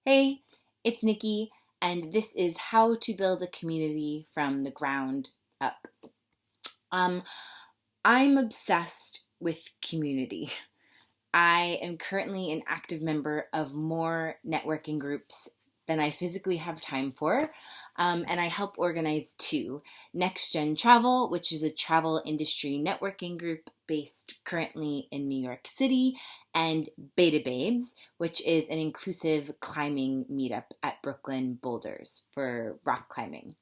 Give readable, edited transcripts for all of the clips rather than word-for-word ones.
Hey, it's Nikki, and this is How to Build a Community from the Ground Up. Um, I'm obsessed with community. I am currently an active member of more networking groups than I physically have time for, and I help organize two: Next Gen Travel, which is a travel industry networking group based currently in New York City, and Beta Babes, which is an inclusive climbing meetup at Brooklyn Boulders for rock climbing.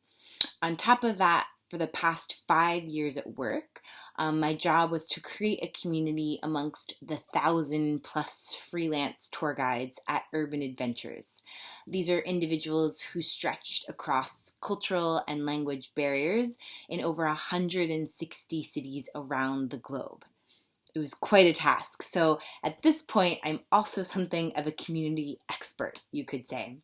On top of that, for the past 5 years at work, my job was to create a community amongst the 1,000+ freelance tour guides at Urban Adventures. These are individuals who stretched across cultural and language barriers in over 160 cities around the globe. It was quite a task. So at this point, I'm also something of a community expert, you could say.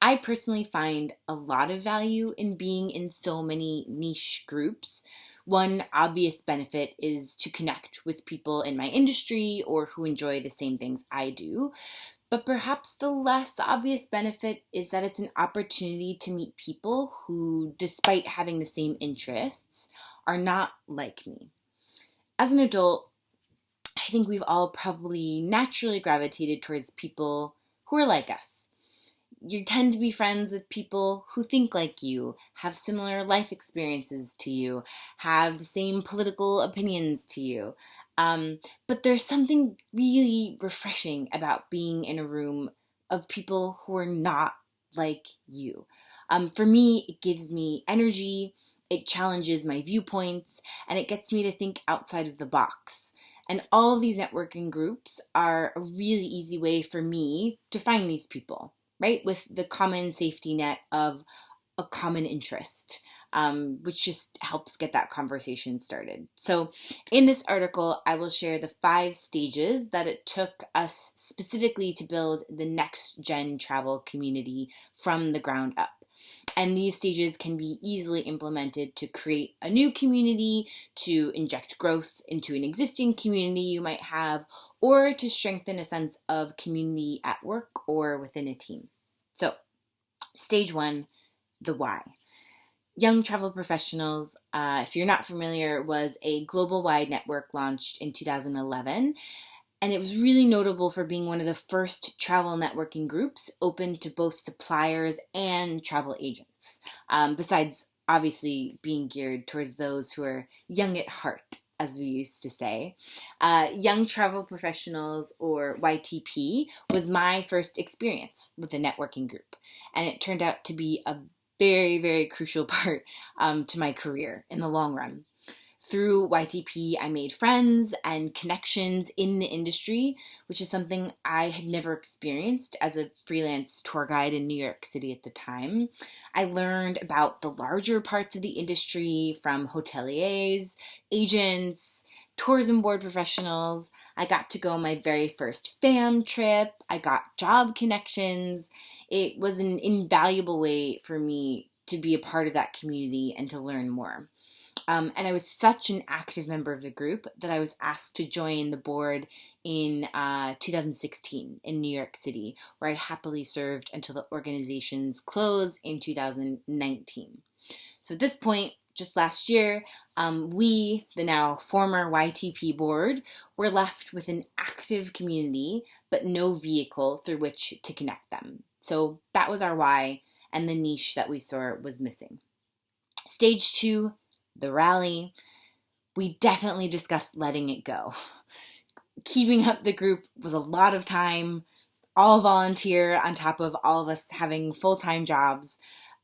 I personally find a lot of value in being in so many niche groups. One obvious benefit is to connect with people in my industry or who enjoy the same things I do. But perhaps the less obvious benefit is that it's an opportunity to meet people who, despite having the same interests, are not like me. As an adult, I think we've all probably naturally gravitated towards people who are like us. You tend to be friends with people who think like you, have similar life experiences to you, have the same political opinions to you. But there's something really refreshing about being in a room of people who are not like you. For me, it gives me energy, it challenges my viewpoints, and it gets me to think outside of the box. And all of these networking groups are a really easy way for me to find these people, right? With the common safety net of a common interest, which just helps get that conversation started. So, in this article, I will share the 5 stages that it took us specifically to build the next gen travel community from the ground up. And these stages can be easily implemented to create a new community, to inject growth into an existing community you might have, or to strengthen a sense of community at work or within a team. So, stage 1, the why. Young Travel Professionals, if you're not familiar, was a global wide network launched in 2011. And it was really notable for being one of the first travel networking groups open to both suppliers and travel agents, besides obviously being geared towards those who are young at heart, as we used to say. Young Travel Professionals, or YTP, was my first experience with a networking group. And it turned out to be a very, very crucial part to my career in the long run. Through YTP, I made friends and connections in the industry, which is something I had never experienced as a freelance tour guide in New York City at the time. I learned about the larger parts of the industry from hoteliers, agents, tourism board professionals. I got to go on my very first fam trip. I got job connections. It was an invaluable way for me to be a part of that community and to learn more. And I was such an active member of the group that I was asked to join the board in 2016 in New York City, where I happily served until the organization's close in 2019. So at this point, just last year, we, the now former YTP board, were left with an active community, but no vehicle through which to connect them. So that was our why, and the niche that we saw was missing. Stage 2, the rally. We definitely discussed letting it go. Keeping up the group was a lot of time, all volunteer on top of all of us having full-time jobs.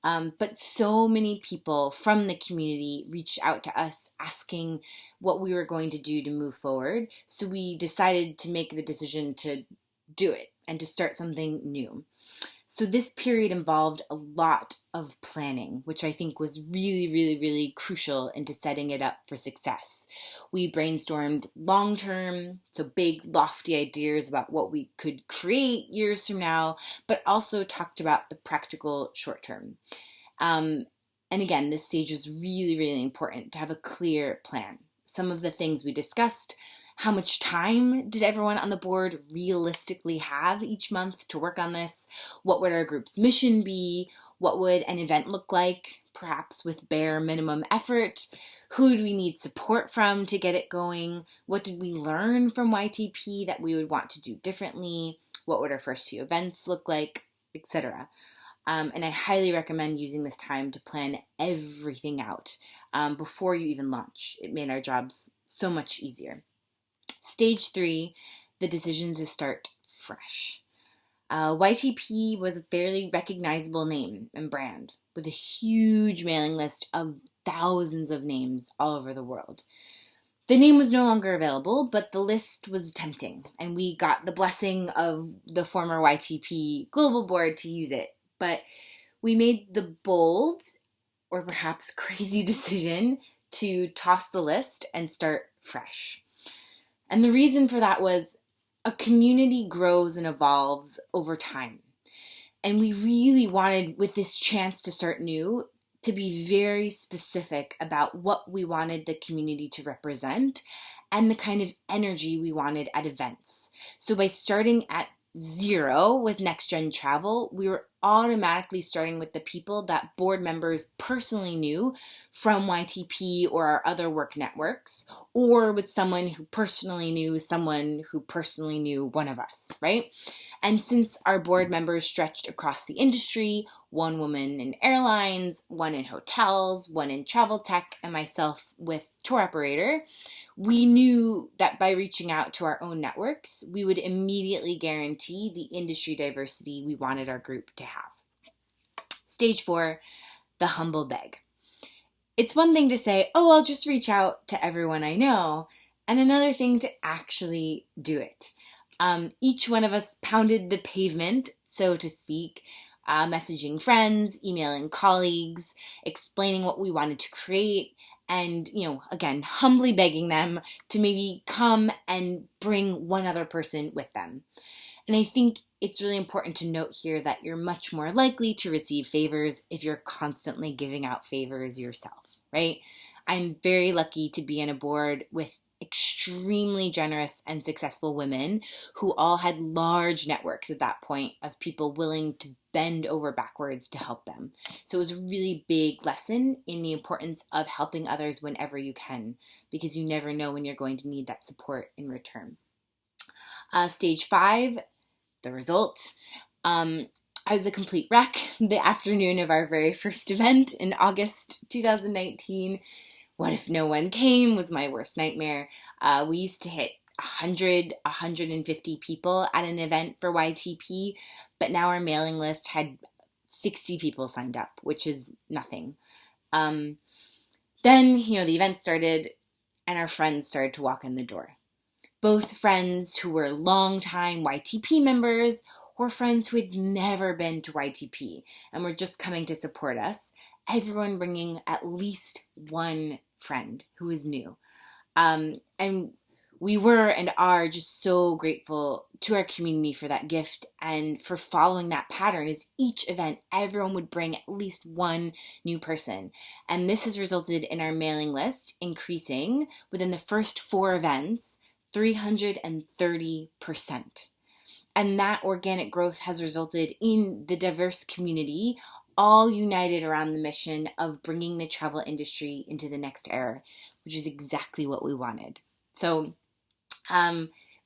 But so many people from the community reached out to us asking what we were going to do to move forward. So we decided to make the decision to do it and to start something new. So this period involved a lot of planning, which I think was really, really, really crucial into setting it up for success. We brainstormed long-term, so big, lofty ideas about what we could create years from now, but also talked about the practical short-term. And again, this stage was really, really important to have a clear plan. Some of the things we discussed: How much time did everyone on the board realistically have each month to work on this? What would our group's mission be? What would an event look like, perhaps with bare minimum effort? Who do we need support from to get it going? What did we learn from YTP that we would want to do differently? What would our first few events look like, etc.? And I highly recommend using this time to plan everything out before you even launch. It made our jobs so much easier. Stage 3, the decision to start fresh. YTP was a fairly recognizable name and brand with a huge mailing list of thousands of names all over the world. The name was no longer available, but the list was tempting, and we got the blessing of the former YTP global board to use it. But we made the bold, or perhaps crazy decision to toss the list and start fresh. And the reason for that was a community grows and evolves over time. And we really wanted, with this chance to start new, to be very specific about what we wanted the community to represent and the kind of energy we wanted at events. So by starting at 0 with Next Gen Travel, we were automatically starting with the people that board members personally knew from YTP or our other work networks, or with someone who personally knew someone who personally knew one of us, right? And since our board members stretched across the industry, one woman in airlines, one in hotels, one in travel tech, and myself with tour operator, we knew that by reaching out to our own networks, we would immediately guarantee the industry diversity we wanted our group to have. Stage 4, the humble beg. It's one thing to say, oh, I'll just reach out to everyone I know, and another thing to actually do it. Each one of us pounded the pavement, so to speak, messaging friends, emailing colleagues, explaining what we wanted to create, and, again, humbly begging them to maybe come and bring one other person with them. And I think it's really important to note here that you're much more likely to receive favors if you're constantly giving out favors yourself, right? I'm very lucky to be on a board with extremely generous and successful women who all had large networks at that point of people willing to bend over backwards to help them. So it was a really big lesson in the importance of helping others whenever you can, because you never know when you're going to need that support in return. Stage 5, the result. I was a complete wreck the afternoon of our very first event in August 2019. What if no one came was my worst nightmare. We used to hit 100, 150 people at an event for YTP, but now our mailing list had 60 people signed up, which is nothing. Then, the event started and our friends started to walk in the door. Both friends who were longtime YTP members or friends who had never been to YTP and were just coming to support us. Everyone bringing at least one friend who is new. And we were and are just so grateful to our community for that gift and for following that pattern. As each event, everyone would bring at least one new person. And this has resulted in our mailing list increasing within the first 4 events 330%. And that organic growth has resulted in the diverse community all united around the mission of bringing the travel industry into the next era, which is exactly what we wanted. So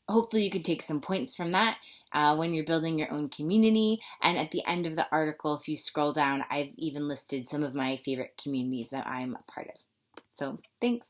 hopefully you can take some points from that when you're building your own community. And at the end of the article, if you scroll down, I've even listed some of my favorite communities that I'm a part of. So thanks.